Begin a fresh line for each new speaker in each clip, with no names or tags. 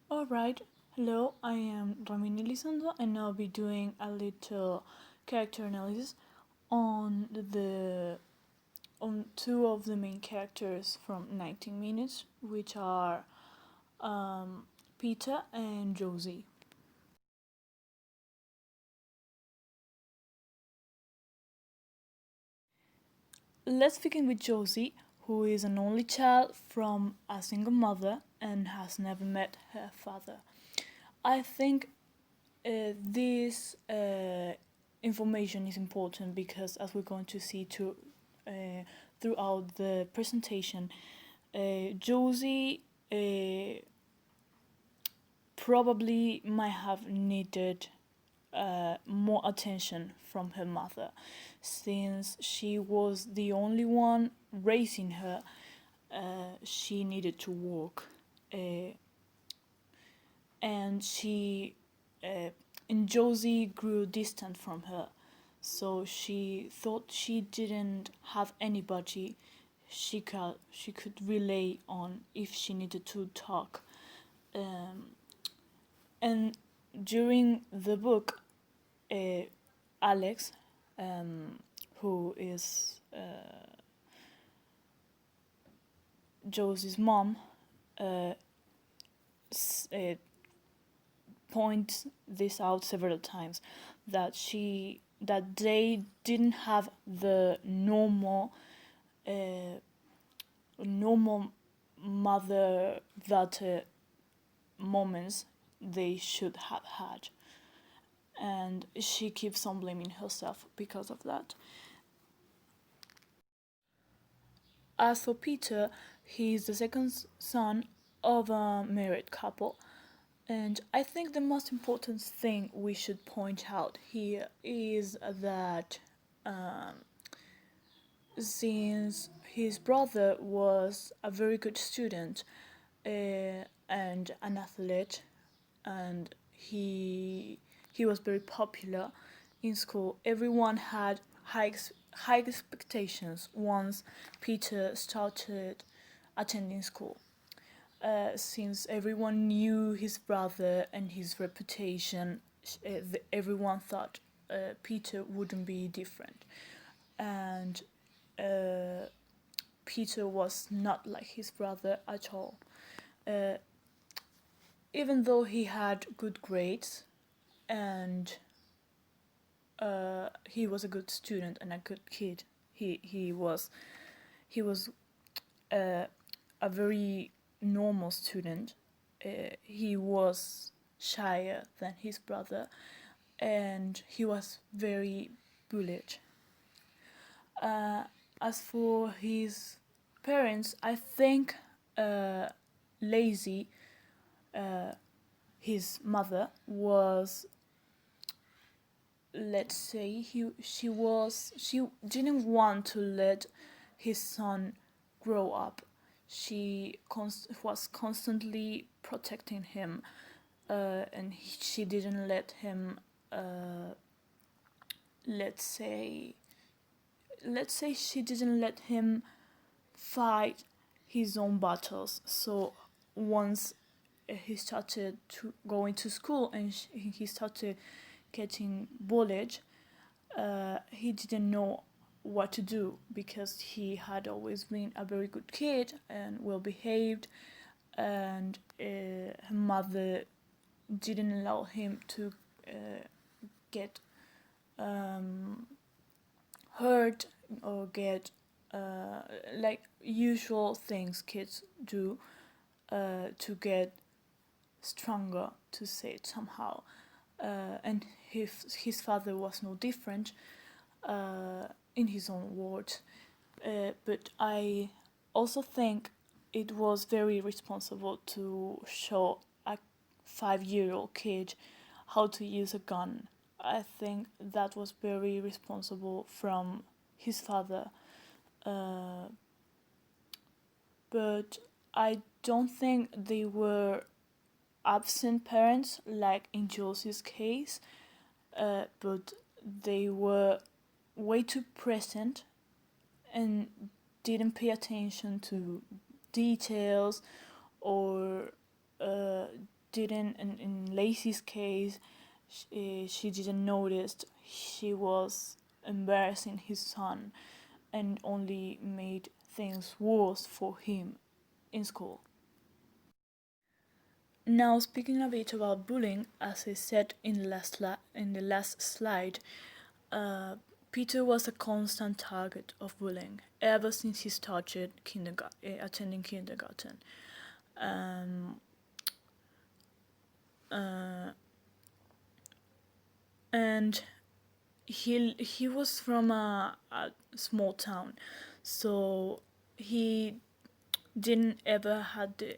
Alright, hello, I am Romina Elizondo and I'll be doing a little character analysis on the on two of the main characters from 19 minutes, which are Peter and Josie. Let's begin with Josie, who is an only child from a single mother and has never met her father. I think this information is important because, as we're going to see throughout the presentation, Josie probably might have needed more attention from her mother, since she was the only one raising her. She needed to work, and and Josie grew distant from her, so she thought she didn't have anybody she could rely on if she needed to talk. And during the book, Alex, who is Josie's mom, uh, points this out several times, that they didn't have the normal mother daughter moments they should have had, and she keeps on blaming herself because of that. As for Peter, he is the second son of a married couple, and I think the most important thing we should point out here is that since his brother was a very good student and an athlete, and he was very popular in school, everyone had high expectations once Peter started attending school. Since everyone knew his brother and his reputation, everyone thought Peter wouldn't be different. And uh, Peter was not like his brother at all. Uh, Even though he had good grades and he was a good student and a good kid, he was a very normal student. He was shyer than his brother, and he was very bullied. Uh, as for his parents, I think Lazy, uh, his mother, was, let's say, she didn't want to let his son grow up. She was constantly protecting him, and she didn't let him, let's say she didn't let him fight his own battles. So once he started to going to school and he started getting bullied, he didn't know what to do because he had always been a very good kid and well behaved, and her mother didn't allow him to get hurt or get like usual things kids do to get stronger, to say it somehow. And his father was no different, in his own words. But I also think it was very responsible to show a 5-year-old kid how to use a gun. I think that was very responsible from his father. Uh, but I don't think they were absent parents like in Josie's case, but they were way too present and didn't pay attention to details, or didn't, in Lacey's case, she didn't notice she was embarrassing his son and only made things worse for him in school. Now, speaking a bit about bullying, as I said in the last slide, Peter was a constant target of bullying ever since he started attending kindergarten. Um, uh, and he was from a small town, so he didn't ever had the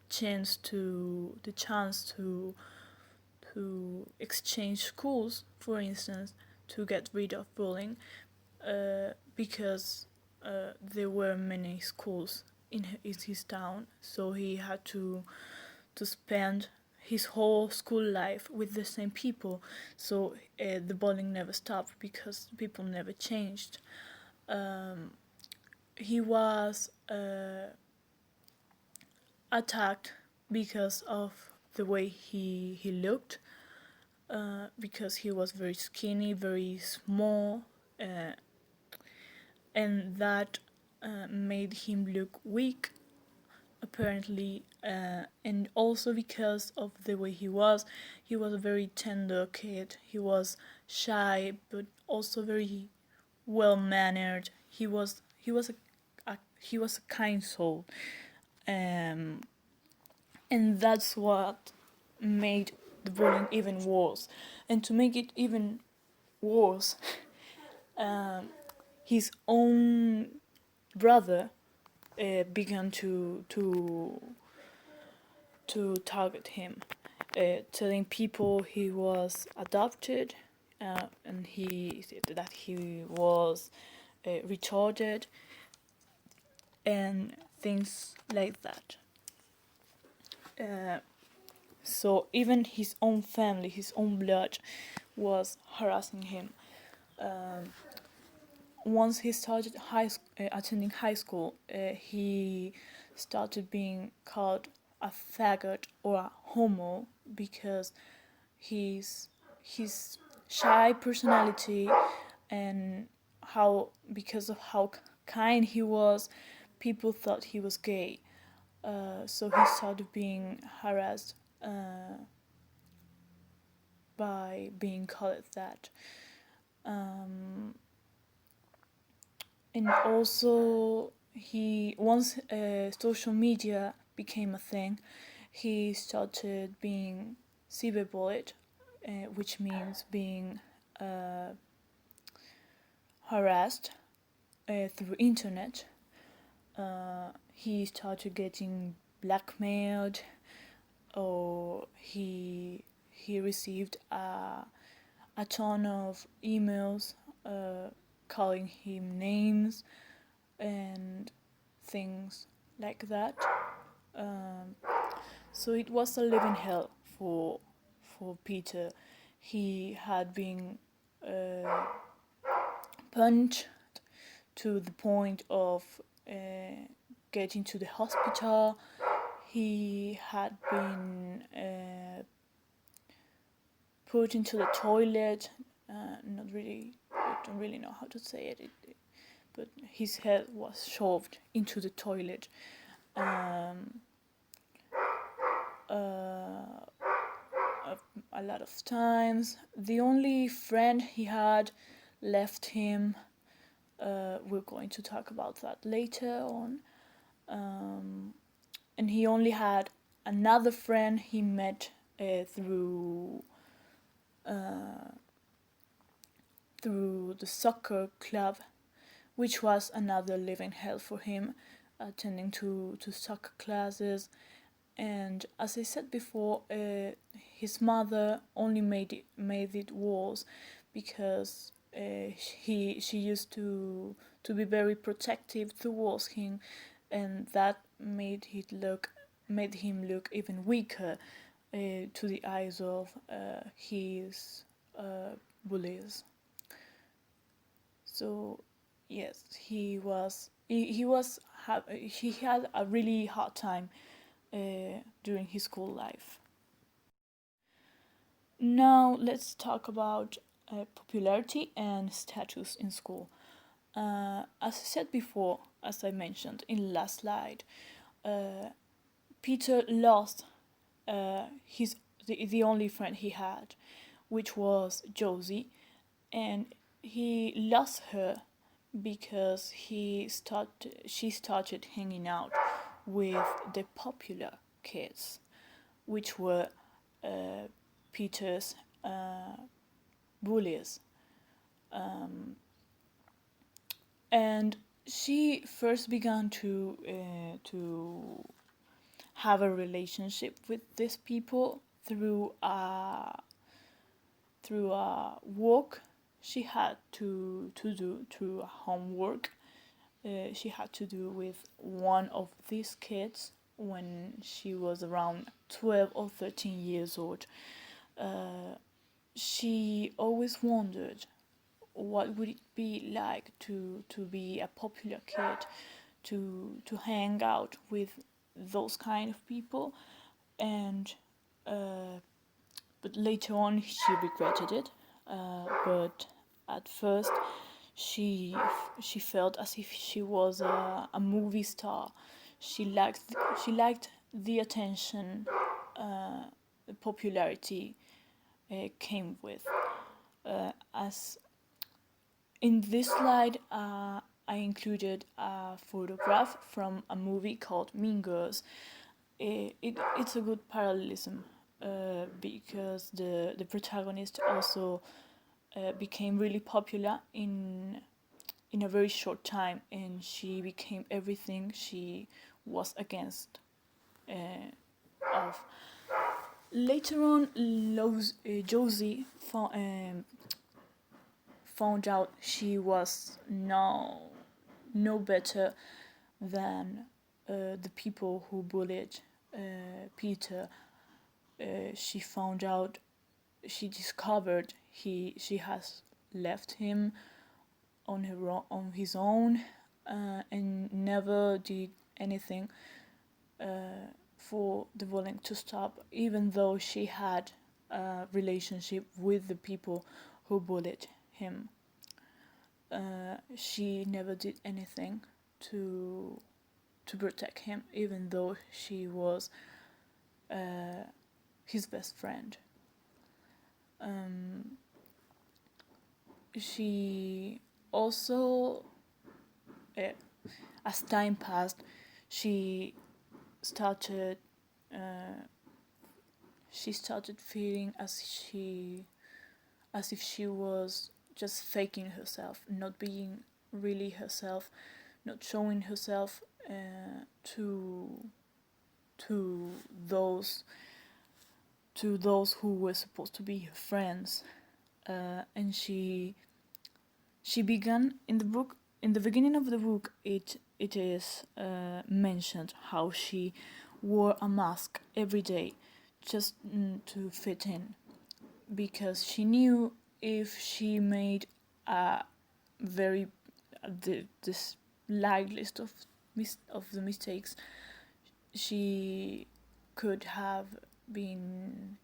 chance to exchange schools, for instance, to get rid of bullying, because there were many schools in his town, so he had to spend his whole school life with the same people. So the bullying never stopped because people never changed. He was attacked because of the way he looked, because he was very skinny, very small, and that made him look weak, apparently, and also because of the way he was a very tender kid. He was shy, but also very well mannered. He was a kind soul, and that's what made the bullying even worse. And to make it even worse, his own brother began to target him, telling people he was adopted, and he said that he was retarded, and things like that. So even his own family, his own blood, was harassing him. Once he started attending high school, he started being called a faggot or a homo because his shy personality and because of how kind he was, people thought he was gay. So he started being harassed by being called that. And also, once social media became a thing, he started being cyberbullied, which means being harassed through internet. He started getting blackmailed, or he received a ton of emails calling him names and things like that. So it was a living hell for Peter. He had been punched to the point of getting to the hospital. He had been put into the toilet. Not really, I don't really know how to say it, but his head was shoved into the toilet. A lot of times. The only friend he had left him. We're going to talk about that later on. And he only had another friend he met through the soccer club, which was another living hell for him, attending to soccer classes. And as I said before, his mother only made it worse because she used to be very protective towards him, and that made him look even weaker to the eyes of his bullies. So yes, he had a really hard time during his school life. Now let's talk about popularity and status in school. As I said before, as I mentioned in the last slide, Peter lost the only friend he had, which was Josie, and he lost her because she started hanging out with the popular kids, which were uh, Peter's bullies. And she first began to have a relationship with these people through a work she had to do, through a homework she had to do with one of these kids when she was around 12 or 13 years old. She always wondered what would it be like to be a popular kid, to hang out with those kind of people, and but later on she regretted it. But at first she she felt as if she was a movie star. She liked she liked the attention the popularity came with. As in this slide, I included a photograph from a movie called Mean Girls. It's a good parallelism because the protagonist also became really popular in a very short time, and she became everything she was against of. Later on, Josie found out she was no better than the people who bullied Peter. She found out, she discovered she has left him on his own and never did anything for the bullying to stop, even though she had a relationship with the people who bullied him. She never did anything to protect him, even though she was his best friend. She also, as time passed, she started feeling as if she was just faking herself, not being really herself, not showing herself to those who were supposed to be her friends. And she began in the book. In the beginning of the book, it is mentioned how she wore a mask every day just to fit in, because she knew if she made a very this light list of the mistakes, she could have been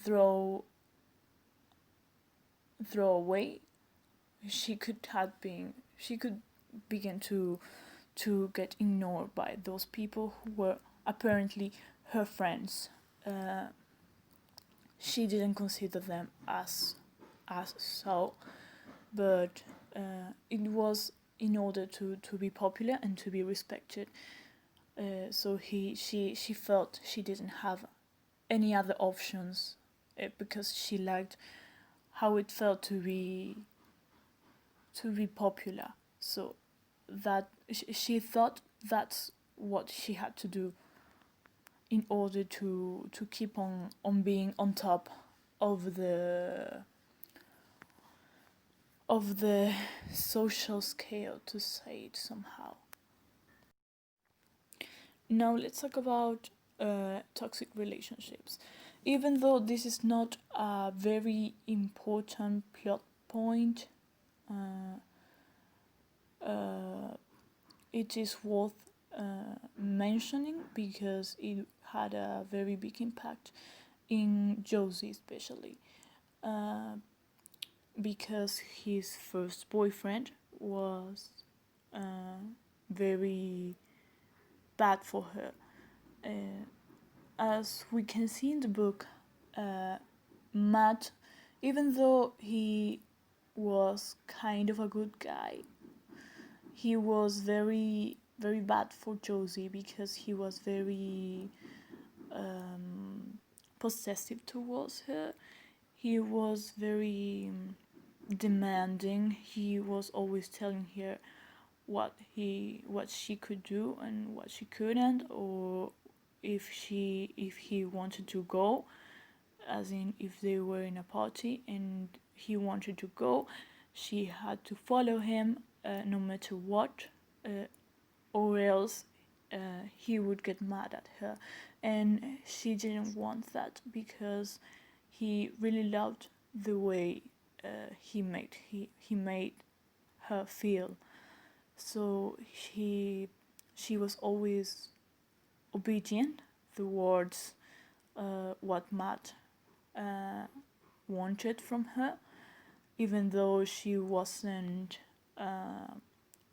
throw away. She could begin to get ignored by those people who were apparently her friends. She didn't consider them as so, but it was in order to be popular and to be respected. So she felt she didn't have any other options because she liked how it felt to be popular. So that she thought that's what she had to do in order to keep on being on top of the social scale, to say it somehow. Now let's talk about toxic relationships. Even though this is not a very important plot point, uh, it is worth mentioning because it had a very big impact in Josie, especially because his first boyfriend was very bad for her. As we can see in the book, Matt, even though he was kind of a good guy, he was very, very bad for Josie because he was very possessive towards her. He was very demanding. He was always telling her what she could do and what she couldn't, or if he wanted to go, as in if they were in a party and he wanted to go, she had to follow him no matter what, or else he would get mad at her, and she didn't want that because he really loved the way he made her feel. So she was always obedient towards what Matt wanted from her, even though she wasn't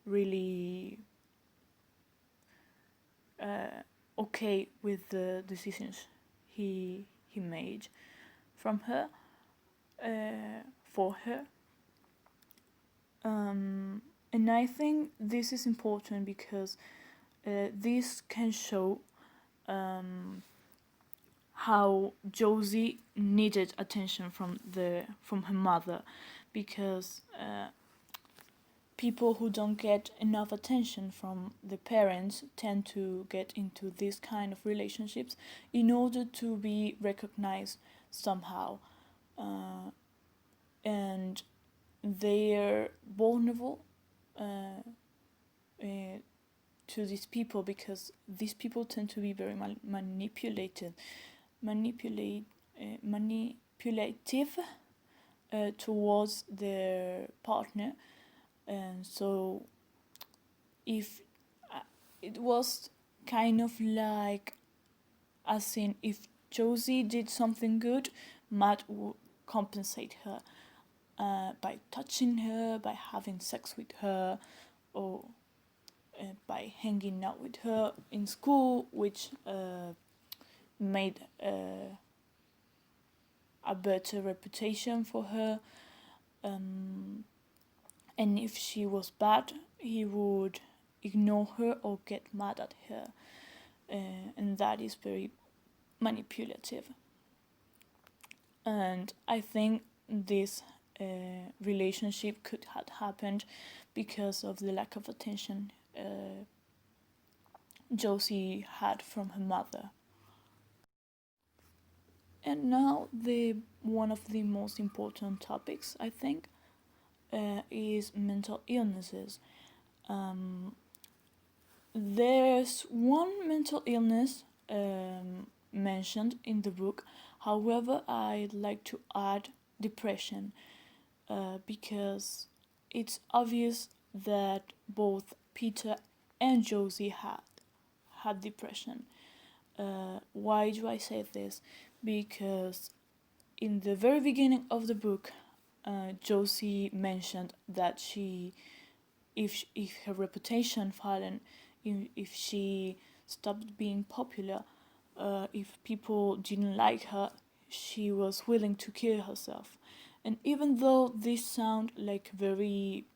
really okay with the decisions he made from her for her. And I think this is important because this can show how Josie needed attention from her mother, because people who don't get enough attention from the parents tend to get into this kind of relationships in order to be recognized somehow, and they're vulnerable to these people because these people tend to be very manipulative towards their partner. And so if it was kind of like, as in, if Josie did something good, Matt would compensate her by touching her, by having sex with her, or by hanging out with her in school, which made a better reputation for her. And if she was bad, he would ignore her or get mad at her. And that is very manipulative. And I think this relationship could have happened because of the lack of attention Josie had from her mother. And now one of the most important topics, I think, is mental illnesses. There's one mental illness mentioned in the book. However, I'd like to add depression because it's obvious that both Peter and Josie had depression. Why do I say this? Because in the very beginning of the book, Josie mentioned that if her reputation fallen, if she stopped being popular, if people didn't like her, she was willing to kill herself. And even though this sounds like very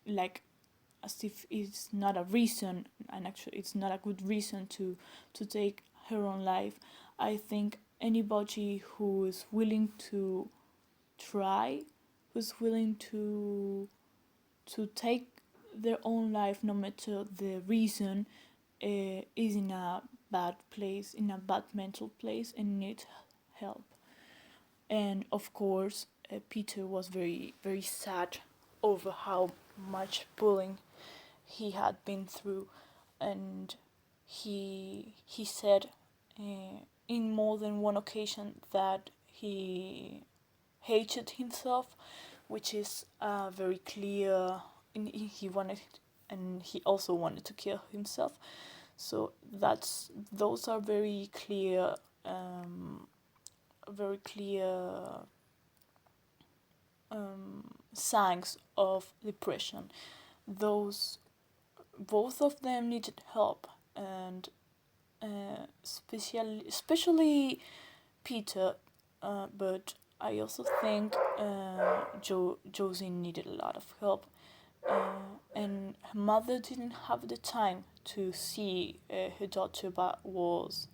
like as if it's not a reason, and actually it's not a good reason to take her own life, I think anybody who is willing to try, who's willing to take their own life, no matter the reason, is in a bad place, in a bad mental place, and needs help. And of course, Peter was very, very sad over how much bullying he had been through, and he said in more than one occasion that he hated himself, which is very clear. He wanted and he also wanted to kill himself. So those are very clear, very clear signs of depression. Those Both of them needed help, and especially Peter, but I also think Josie needed a lot of help, and her mother didn't have the time to see her daughter but was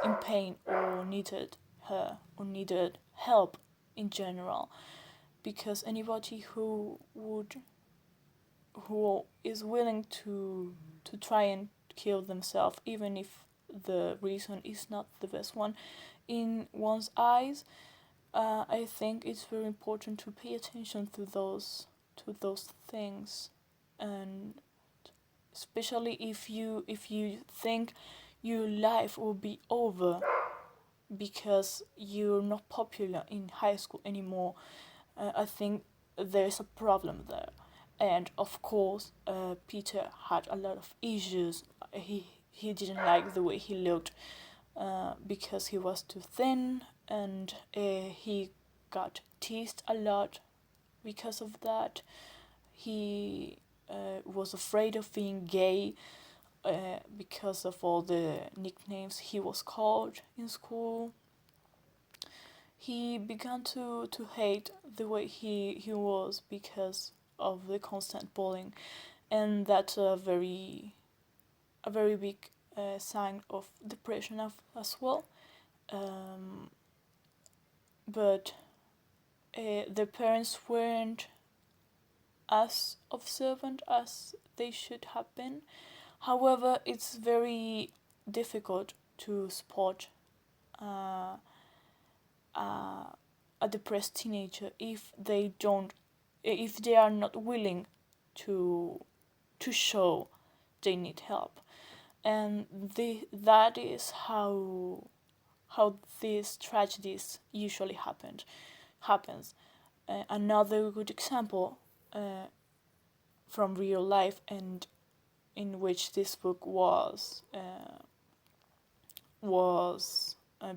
in pain or needed her or needed help in general, because anybody who is willing to try and kill themselves, even if the reason is not the best one in one's eyes, I think it's very important to pay attention to those things, and especially if you think your life will be over because you're not popular in high school anymore. I think there's a problem there. And of course, Peter had a lot of issues. He didn't like the way he looked because he was too thin, and he got teased a lot because of that. He was afraid of being gay because of all the nicknames he was called in school. He began to hate the way he was because of the constant bullying, and that's a very big sign of depression as well. Um, but their parents weren't as observant as they should have been. However, it's very difficult to spot uh, a depressed teenager if they are not willing to show they need help, and that is how these tragedies usually happens. Another good example from real life, and in which this book was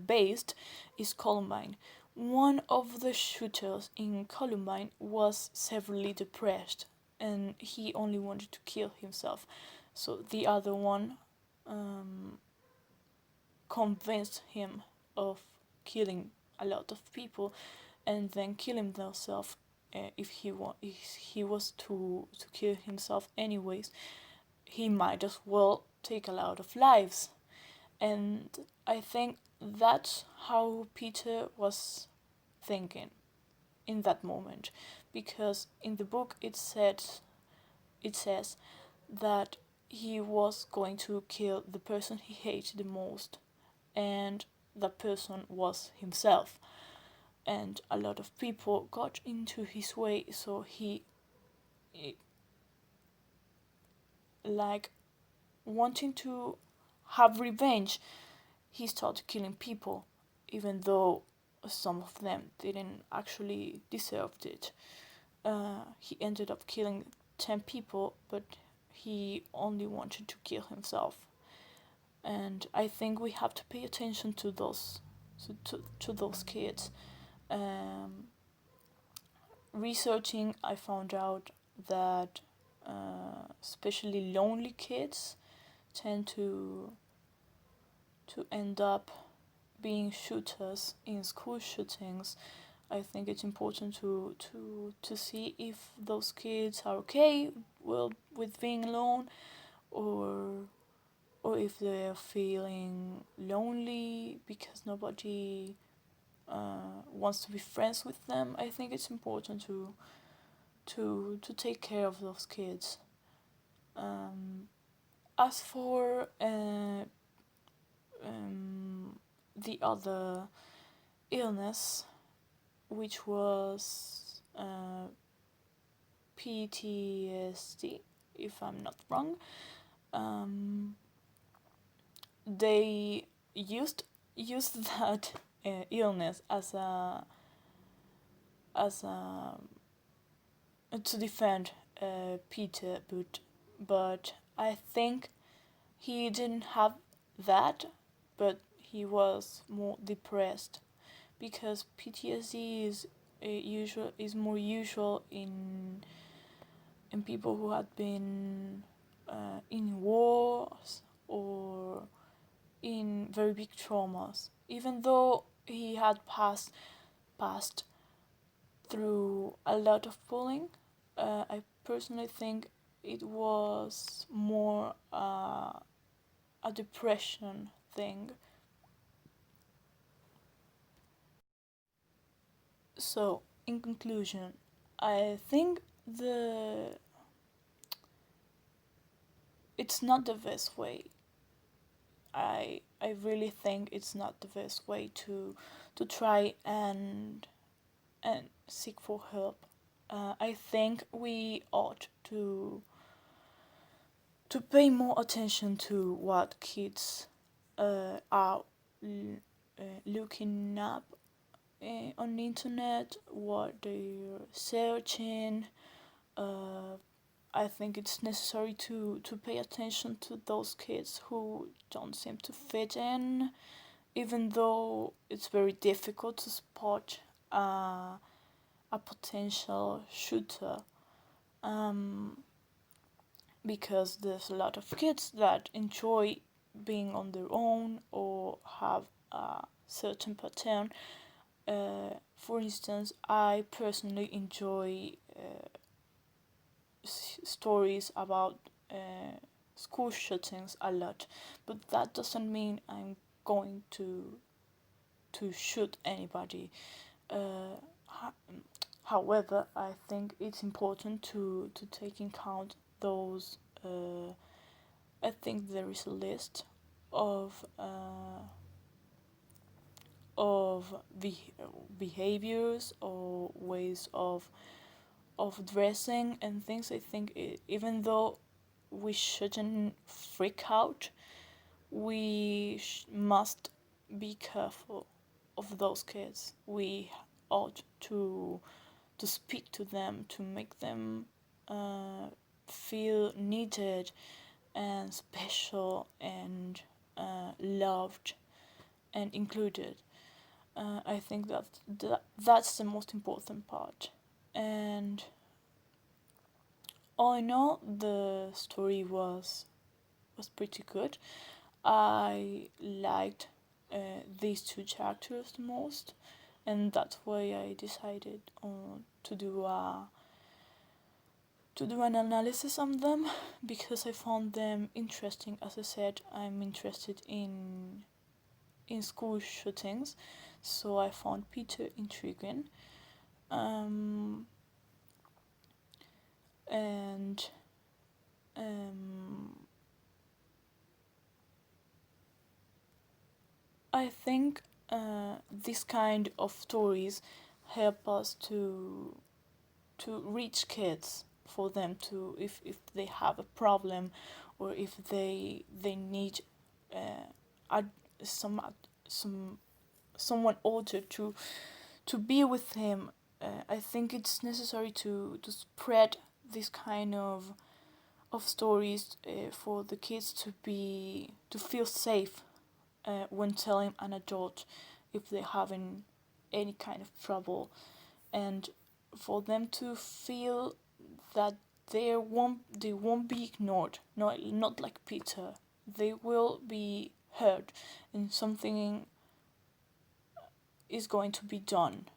based, is Columbine. One of the shooters in Columbine was severely depressed, and he only wanted to kill himself. So the other one convinced him of killing a lot of people and then killing himself if he was to kill himself anyways. He might as well take a lot of lives. And I think that's how Peter was thinking in that moment, because in the book it says that he was going to kill the person he hated the most, and that person was himself. And a lot of people got into his way, so he like wanting to have revenge, he started killing people, even though some of them didn't actually deserve it. He ended up killing 10 people, but he only wanted to kill himself. And I think we have to pay attention to those kids. Um, Researching, I found out that especially lonely kids tend to end up being shooters in school shootings. I think it's important to see if those kids are okay with being alone, or if they're feeling lonely because nobody wants to be friends with them. I think it's important to take care of those kids. As for the other illness, which was PTSD, if I'm not wrong, they used that illness as a to defend Peter, but I think he didn't have that, but he was more depressed because PTSD is more usual in people who had been in wars or in very big traumas. Even though he had passed through a lot of bullying, I personally think it was more a depression thing. So, in conclusion, I think the it's not the best way. I really think it's not the best way to try and seek for help. I think we ought to pay more attention to what kids are looking up on the internet, what they're searching. Uh, I think it's necessary to pay attention to those kids who don't seem to fit in, even though it's very difficult to spot a potential shooter. Um, because there's a lot of kids that enjoy being on their own or have a certain pattern. For instance, I personally enjoy stories about school shootings a lot, but that doesn't mean I'm going to shoot anybody. Uh, However, I think it's important to take in count those. I think there is a list of of behaviors or ways of dressing and things. I think even though we shouldn't freak out, we must be careful of those kids. We ought to speak to them, to make them feel needed and special and loved and included. I think that's the most important part. And all in all, the story was pretty good. I liked these two characters the most, and that's why I decided to do an analysis on them because I found them interesting. As I said, I'm interested in school shootings, so I found Peter intriguing. Um, and I think this kind of stories help us to reach kids for them to if they have a problem or if they need uh, some some someone older to be with him. I think it's necessary to spread this kind of stories for the kids to feel safe when telling an adult if they're having any kind of trouble, and for them to feel that they won't be ignored. Not like Peter. They will be heard, and something is going to be done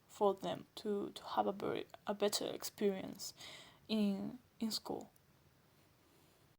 for them to have a better experience in school.